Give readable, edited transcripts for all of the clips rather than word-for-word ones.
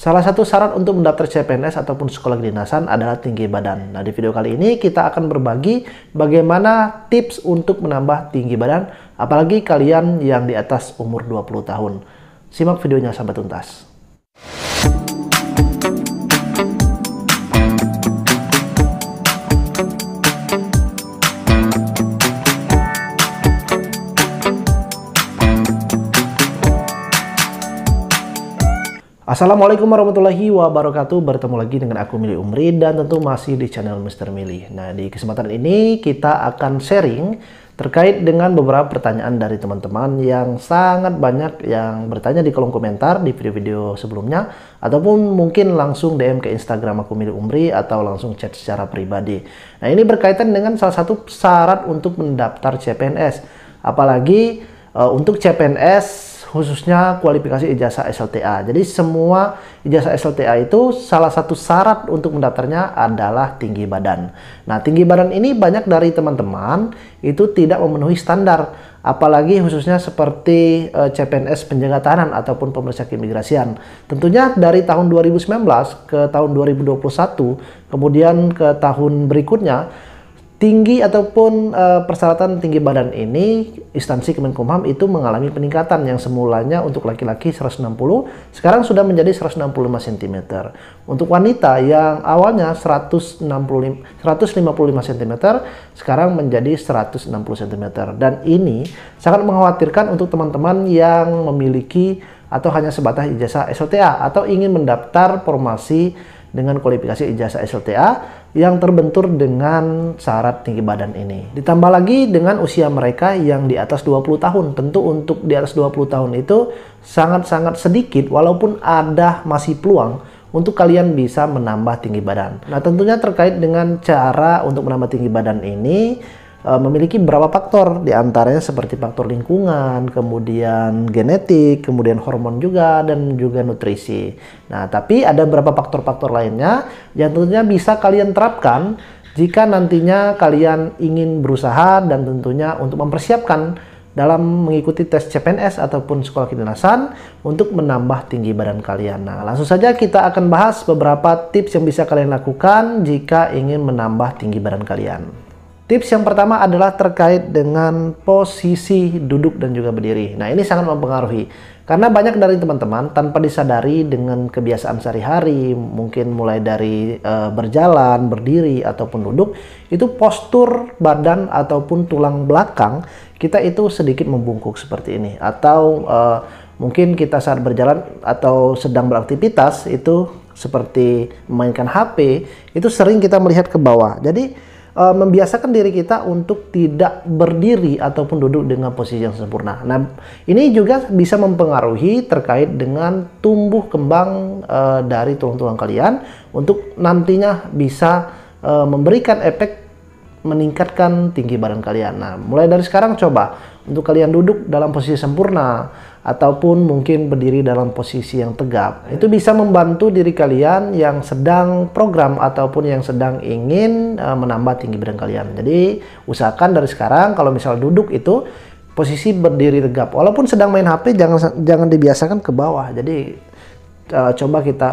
Salah satu syarat untuk mendaftar CPNS ataupun sekolah kedinasan adalah tinggi badan. Nah, di video kali ini kita akan berbagi bagaimana tips untuk menambah tinggi badan, apalagi kalian yang di atas umur 20 tahun. Simak videonya sampai tuntas. Assalamualaikum warahmatullahi wabarakatuh. Bertemu lagi dengan aku Mili Umri dan tentu masih di channel Mr. Mili. Nah, di kesempatan ini kita akan sharing terkait dengan beberapa pertanyaan dari teman-teman yang sangat banyak yang bertanya di kolom komentar di video-video sebelumnya, ataupun mungkin langsung DM ke Instagram aku Mili Umri atau langsung chat secara pribadi. Nah, ini berkaitan dengan salah satu syarat untuk mendaftar CPNS, apalagi untuk CPNS khususnya kualifikasi ijazah SLTA. Jadi semua ijazah SLTA itu salah satu syarat untuk mendaftarnya adalah tinggi badan. Nah, tinggi badan ini banyak dari teman-teman itu tidak memenuhi standar, apalagi khususnya seperti CPNS penjaga tahanan ataupun pemeriksa keimigrasian. Tentunya dari tahun 2019 ke tahun 2021, kemudian ke tahun berikutnya, tinggi ataupun persyaratan tinggi badan ini instansi Kemenkumham itu mengalami peningkatan yang semulanya untuk laki-laki 160 sekarang sudah menjadi 165 cm. Untuk wanita yang awalnya 155 cm sekarang menjadi 160 cm, dan ini sangat mengkhawatirkan untuk teman-teman yang memiliki atau hanya sebatas ijazah SLTA atau ingin mendaftar formasi dengan kualifikasi ijazah SLTA yang terbentur dengan syarat tinggi badan ini. Ditambah lagi dengan usia mereka yang di atas 20 tahun. Tentu untuk di atas 20 tahun itu sangat-sangat sedikit, walaupun ada masih peluang untuk kalian bisa menambah tinggi badan. Nah, tentunya terkait dengan cara untuk menambah tinggi badan ini memiliki beberapa faktor, diantaranya seperti faktor lingkungan, kemudian genetik, kemudian hormon juga, dan juga nutrisi. Nah, tapi ada beberapa faktor-faktor lainnya yang tentunya bisa kalian terapkan jika nantinya kalian ingin berusaha dan tentunya untuk mempersiapkan dalam mengikuti tes CPNS ataupun sekolah kedinasan untuk menambah tinggi badan kalian. Nah, langsung saja kita akan bahas beberapa tips yang bisa kalian lakukan jika ingin menambah tinggi badan kalian. Tips yang pertama adalah terkait dengan posisi duduk dan juga berdiri. Nah, ini sangat mempengaruhi karena banyak dari teman-teman tanpa disadari dengan kebiasaan sehari-hari, mungkin mulai dari berjalan, berdiri ataupun duduk, itu postur badan ataupun tulang belakang kita itu sedikit membungkuk seperti ini, atau mungkin kita saat berjalan atau sedang beraktivitas itu seperti memainkan HP itu sering kita melihat ke bawah. Jadi membiasakan diri kita untuk tidak berdiri ataupun duduk dengan posisi yang sempurna. Nah, ini juga bisa mempengaruhi terkait dengan tumbuh kembang dari tulang-tulang kalian untuk nantinya bisa memberikan efek meningkatkan tinggi badan kalian. Nah, mulai dari sekarang coba untuk kalian duduk dalam posisi sempurna ataupun mungkin berdiri dalam posisi yang tegap. Itu bisa membantu diri kalian yang sedang program ataupun yang sedang ingin menambah tinggi badan kalian. Jadi usahakan dari sekarang kalau misal duduk itu posisi berdiri tegap. Walaupun sedang main HP jangan dibiasakan ke bawah. Jadi coba kita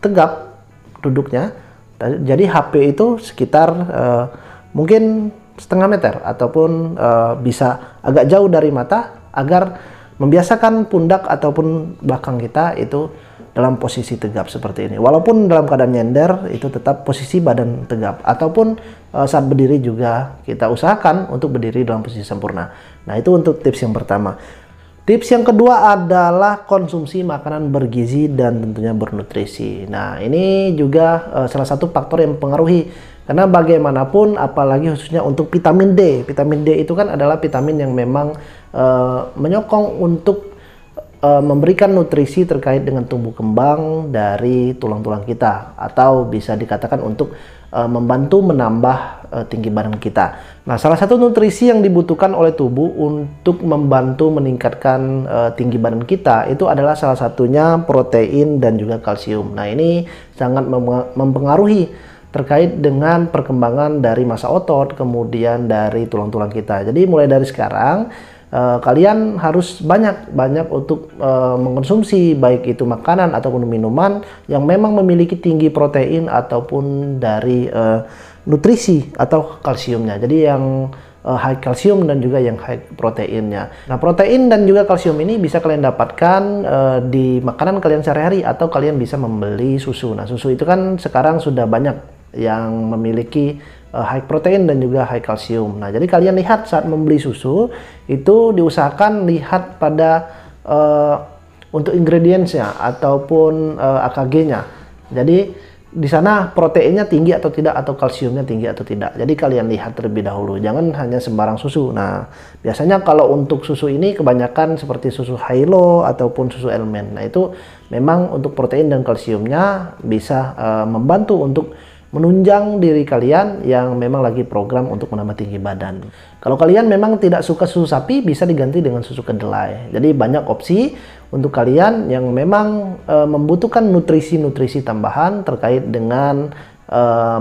tegap duduknya. Jadi HP itu sekitar mungkin setengah meter ataupun bisa agak jauh dari mata agar membiasakan pundak ataupun belakang kita itu dalam posisi tegap seperti ini. Walaupun dalam keadaan nyender itu tetap posisi badan tegap, ataupun saat berdiri juga kita usahakan untuk berdiri dalam posisi sempurna. Nah, itu untuk tips yang pertama. Tips yang kedua adalah konsumsi makanan bergizi dan tentunya bernutrisi. Nah, ini juga salah satu faktor yang mempengaruhi. Karena bagaimanapun, apalagi khususnya untuk vitamin D. Vitamin D itu kan adalah vitamin yang memang menyokong untuk memberikan nutrisi terkait dengan tumbuh kembang dari tulang-tulang kita. Atau bisa dikatakan untuk membantu menambah tinggi badan kita. Nah, salah satu nutrisi yang dibutuhkan oleh tubuh untuk membantu meningkatkan tinggi badan kita itu adalah salah satunya protein dan juga kalsium. Nah, ini sangat mempengaruhi terkait dengan perkembangan dari massa otot, kemudian dari tulang-tulang kita. Jadi mulai dari sekarang kalian harus banyak untuk mengkonsumsi baik itu makanan ataupun minuman yang memang memiliki tinggi protein ataupun dari nutrisi atau kalsiumnya. Jadi yang high kalsium dan juga yang high proteinnya. Nah, protein dan juga kalsium ini bisa kalian dapatkan di makanan kalian sehari-hari atau kalian bisa membeli susu. Nah, susu itu kan sekarang sudah banyak yang memiliki high protein dan juga high kalsium. Nah, jadi kalian lihat saat membeli susu itu diusahakan lihat pada untuk ingredientsnya ataupun AKG-nya. Jadi di sana proteinnya tinggi atau tidak atau kalsiumnya tinggi atau tidak. Jadi kalian lihat terlebih dahulu, jangan hanya sembarang susu. Nah, biasanya kalau untuk susu ini kebanyakan seperti susu Hilo ataupun susu Elmen. Nah, itu memang untuk protein dan kalsiumnya bisa membantu untuk menunjang diri kalian yang memang lagi program untuk menambah tinggi badan. Kalau kalian memang tidak suka susu sapi, bisa diganti dengan susu kedelai. Jadi banyak opsi untuk kalian yang memang membutuhkan nutrisi-nutrisi tambahan terkait dengan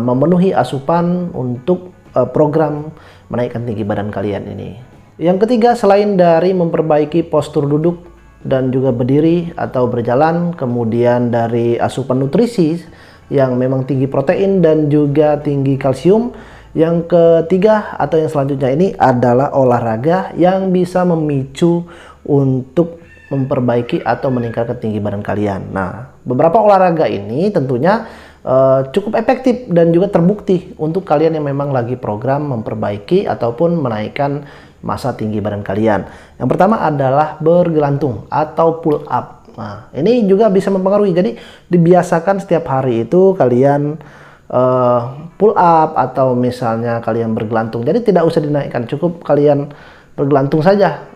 memenuhi asupan untuk program menaikkan tinggi badan kalian ini. Yang ketiga, selain dari memperbaiki postur duduk dan juga berdiri atau berjalan, kemudian dari asupan nutrisi yang memang tinggi protein dan juga tinggi kalsium, yang ketiga atau yang selanjutnya ini adalah olahraga yang bisa memicu untuk memperbaiki atau meningkatkan tinggi badan kalian. Nah, beberapa olahraga ini tentunya cukup efektif dan juga terbukti untuk kalian yang memang lagi program memperbaiki ataupun menaikkan massa tinggi badan kalian. Yang pertama adalah bergelantung atau pull up. Nah, ini juga bisa mempengaruhi. Jadi dibiasakan setiap hari itu kalian pull up atau misalnya kalian bergelantung. Jadi tidak usah dinaikkan, cukup kalian bergelantung saja.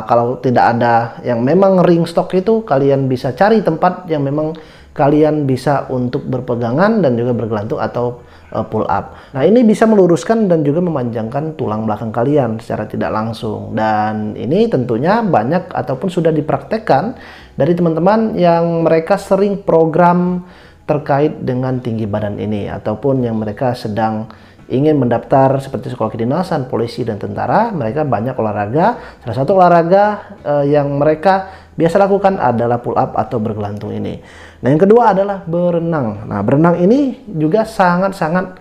Kalau tidak ada yang memang ring stock itu, kalian bisa cari tempat yang memang kalian bisa untuk berpegangan dan juga bergelantung atau pull up. Nah, ini bisa meluruskan dan juga memanjangkan tulang belakang kalian secara tidak langsung. Dan ini tentunya banyak ataupun sudah dipraktekkan dari teman-teman yang mereka sering program terkait dengan tinggi badan ini, ataupun yang mereka sedang ingin mendaftar seperti sekolah kedinasan, polisi, dan tentara. Mereka banyak olahraga. Salah satu olahraga yang mereka biasa lakukan adalah pull up atau bergelantung ini. Nah, yang kedua adalah berenang. Nah, berenang ini juga sangat-sangat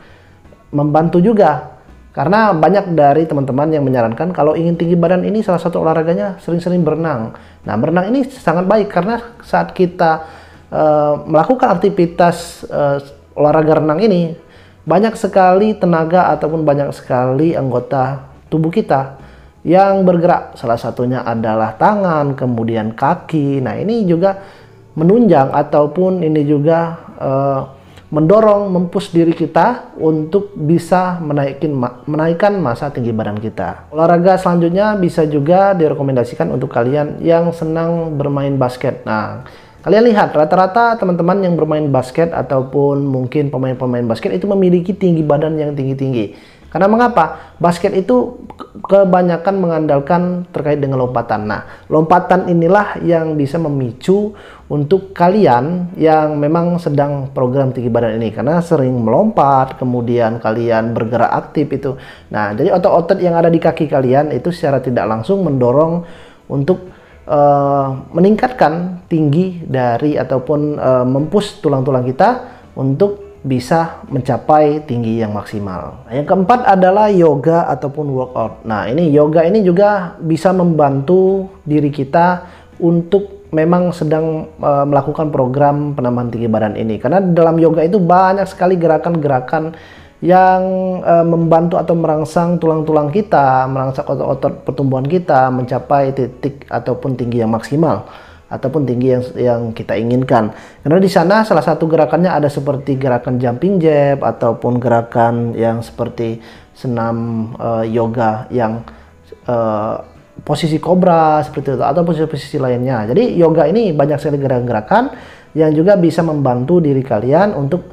membantu juga, karena banyak dari teman-teman yang menyarankan kalau ingin tinggi badan ini salah satu olahraganya sering-sering berenang. Nah, berenang ini sangat baik karena saat kita melakukan aktivitas olahraga renang ini, banyak sekali tenaga ataupun banyak sekali anggota tubuh kita yang bergerak. Salah satunya adalah tangan, kemudian kaki. Nah, ini juga menunjang ataupun ini juga mendorong, mempush diri kita untuk bisa menaikkan massa tinggi badan kita. Olahraga selanjutnya bisa juga direkomendasikan untuk kalian yang senang bermain basket. Nah, kalian lihat rata-rata teman-teman yang bermain basket ataupun mungkin pemain-pemain basket itu memiliki tinggi badan yang tinggi-tinggi. Karena mengapa? Basket itu kebanyakan mengandalkan terkait dengan lompatan. Nah, lompatan inilah yang bisa memicu untuk kalian yang memang sedang program tinggi badan ini. Karena sering melompat, kemudian kalian bergerak aktif itu. Nah, jadi otot-otot yang ada di kaki kalian itu secara tidak langsung mendorong untuk meningkatkan tinggi dari ataupun mempush tulang-tulang kita untuk bisa mencapai tinggi yang maksimal. Yang keempat adalah yoga ataupun workout. Nah, ini yoga ini juga bisa membantu diri kita untuk memang sedang melakukan program penambahan tinggi badan ini. Karena dalam yoga itu banyak sekali gerakan-gerakan yang membantu atau merangsang tulang-tulang kita, merangsang otot-otot pertumbuhan kita mencapai titik ataupun tinggi yang maksimal ataupun tinggi yang kita inginkan. Karena di sana salah satu gerakannya ada seperti gerakan jumping jab ataupun gerakan yang seperti senam yoga yang posisi kobra seperti itu atau posisi-posisi lainnya. Jadi yoga ini banyak sekali gerakan-gerakan yang juga bisa membantu diri kalian untuk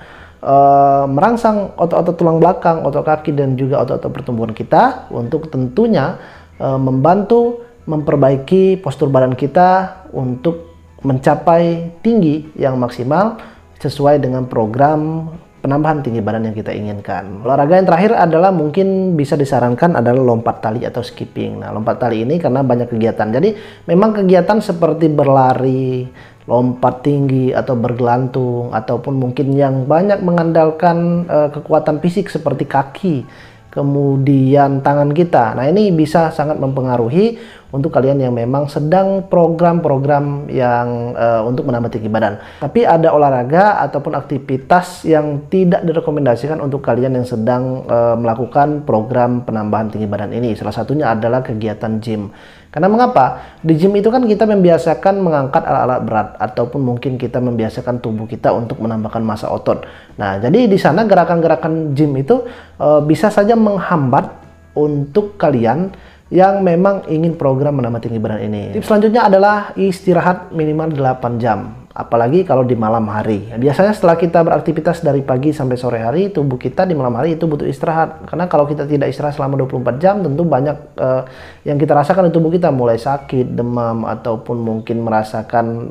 merangsang otot-otot tulang belakang, otot kaki, dan juga otot-otot pertumbuhan kita untuk tentunya membantu memperbaiki postur badan kita untuk mencapai tinggi yang maksimal sesuai dengan program penambahan tinggi badan yang kita inginkan. Olahraga yang terakhir adalah mungkin bisa disarankan adalah lompat tali atau skipping. Nah, lompat tali ini karena banyak kegiatan. Jadi memang kegiatan seperti berlari, lompat tinggi atau bergelantung, ataupun mungkin yang banyak mengandalkan kekuatan fisik seperti kaki, kemudian tangan kita. Nah, ini bisa sangat mempengaruhi untuk kalian yang memang sedang program-program yang untuk menambah tinggi badan. Tapi ada olahraga ataupun aktivitas yang tidak direkomendasikan untuk kalian yang sedang melakukan program penambahan tinggi badan ini. Salah satunya adalah kegiatan gym. Karena mengapa? Di gym itu kan kita membiasakan mengangkat alat-alat berat, ataupun mungkin kita membiasakan tubuh kita untuk menambahkan massa otot. Nah, jadi di sana gerakan-gerakan gym itu bisa saja menghambat untuk kalian yang memang ingin program menambah tinggi badan ini. Tips selanjutnya adalah istirahat minimal 8 jam. Apalagi kalau di malam hari. Biasanya setelah kita beraktivitas dari pagi sampai sore hari, tubuh kita di malam hari itu butuh istirahat. Karena kalau kita tidak istirahat selama 24 jam, tentu banyak yang kita rasakan di tubuh kita, mulai sakit, demam, ataupun mungkin merasakan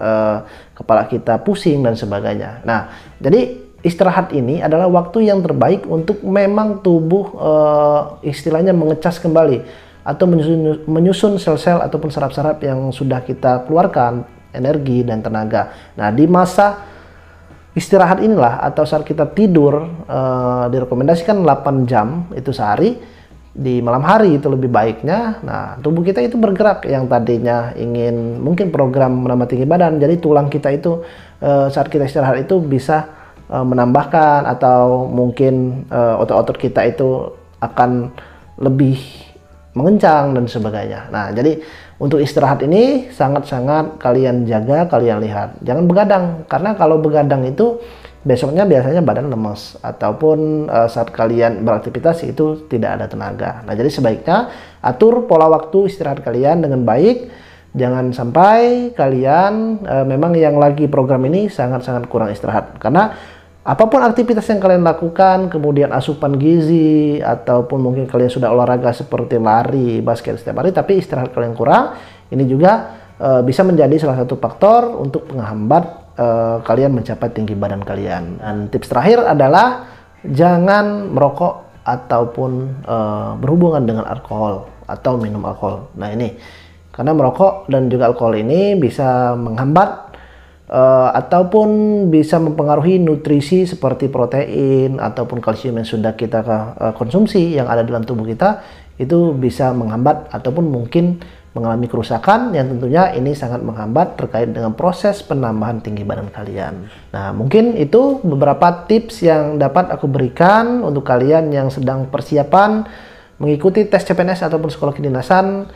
kepala kita pusing dan sebagainya. Nah, jadi istirahat ini adalah waktu yang terbaik untuk memang tubuh istilahnya mengecas kembali atau menyusun sel-sel ataupun saraf-saraf yang sudah kita keluarkan, energi dan tenaga. Nah, di masa istirahat inilah atau saat kita tidur direkomendasikan 8 jam itu sehari. Di malam hari itu lebih baiknya. Nah, tubuh kita itu bergerak, yang tadinya ingin mungkin program menambah tinggi badan, jadi tulang kita itu saat kita istirahat itu bisa menambahkan, atau mungkin otot-otot kita itu akan lebih mengencang dan sebagainya. Nah, jadi untuk istirahat ini sangat-sangat kalian jaga, kalian lihat. Jangan begadang, karena kalau begadang itu besoknya biasanya badan lemes, ataupun saat kalian beraktivitas itu tidak ada tenaga. Nah, jadi sebaiknya atur pola waktu istirahat kalian dengan baik. Jangan sampai kalian memang yang lagi program ini sangat-sangat kurang istirahat. Karena apapun aktivitas yang kalian lakukan, kemudian asupan gizi, ataupun mungkin kalian sudah olahraga seperti lari, basket setiap hari, tapi istirahat kalian kurang, ini juga bisa menjadi salah satu faktor untuk menghambat kalian mencapai tinggi badan kalian. Dan tips terakhir adalah jangan merokok ataupun berhubungan dengan alkohol atau minum alkohol. Nah, ini karena merokok dan juga alkohol ini bisa menghambat ataupun bisa mempengaruhi nutrisi seperti protein ataupun kalsium yang sudah kita konsumsi yang ada dalam tubuh kita, itu bisa menghambat ataupun mungkin mengalami kerusakan yang tentunya ini sangat menghambat terkait dengan proses penambahan tinggi badan kalian. Nah, mungkin itu beberapa tips yang dapat aku berikan untuk kalian yang sedang persiapan mengikuti tes CPNS ataupun sekolah kedinasan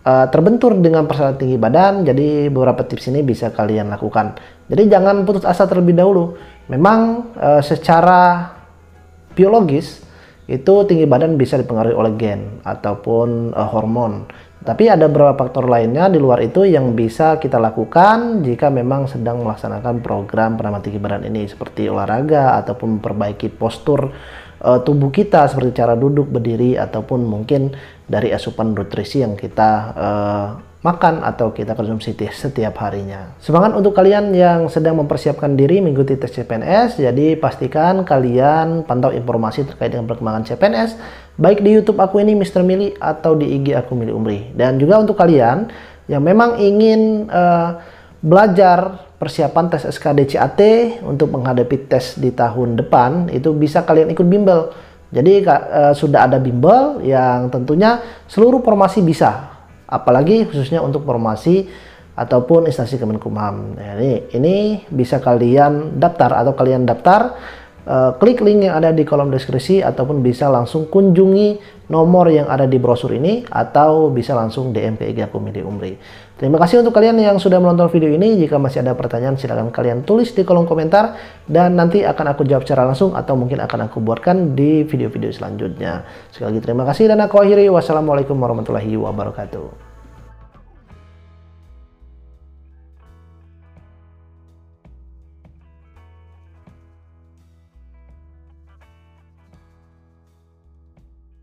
terbentur dengan persyaratan tinggi badan. Jadi beberapa tips ini bisa kalian lakukan. Jadi jangan putus asa terlebih dahulu. Memang secara biologis itu tinggi badan bisa dipengaruhi oleh gen ataupun hormon. Tapi ada beberapa faktor lainnya di luar itu yang bisa kita lakukan jika memang sedang melaksanakan program penambah tinggi badan ini, seperti olahraga ataupun memperbaiki postur tubuh kita seperti cara duduk, berdiri, ataupun mungkin dari asupan nutrisi yang kita makan atau kita konsumsi setiap harinya. Semangat untuk kalian yang sedang mempersiapkan diri mengikuti tes CPNS. Jadi pastikan kalian pantau informasi terkait dengan perkembangan CPNS baik di YouTube aku ini Mr. Mili atau di IG aku Mili Umri. Dan juga untuk kalian yang memang ingin belajar persiapan tes SKDCAT untuk menghadapi tes di tahun depan, itu bisa kalian ikut bimbel. Jadi sudah ada bimbel yang tentunya seluruh formasi bisa, apalagi khususnya untuk formasi ataupun instansi Kemenkumham. Nah, ini bisa kalian daftar atau kalian daftar, klik link yang ada di kolom deskripsi, ataupun bisa langsung kunjungi nomor yang ada di brosur ini, atau bisa langsung DM ke IG aku Mili Umri. Terima kasih untuk kalian yang sudah menonton video ini. Jika masih ada pertanyaan, silahkan kalian tulis di kolom komentar, dan nanti akan aku jawab secara langsung atau mungkin akan aku buatkan di video-video selanjutnya. Sekali lagi terima kasih dan aku akhiri. Wassalamualaikum warahmatullahi wabarakatuh.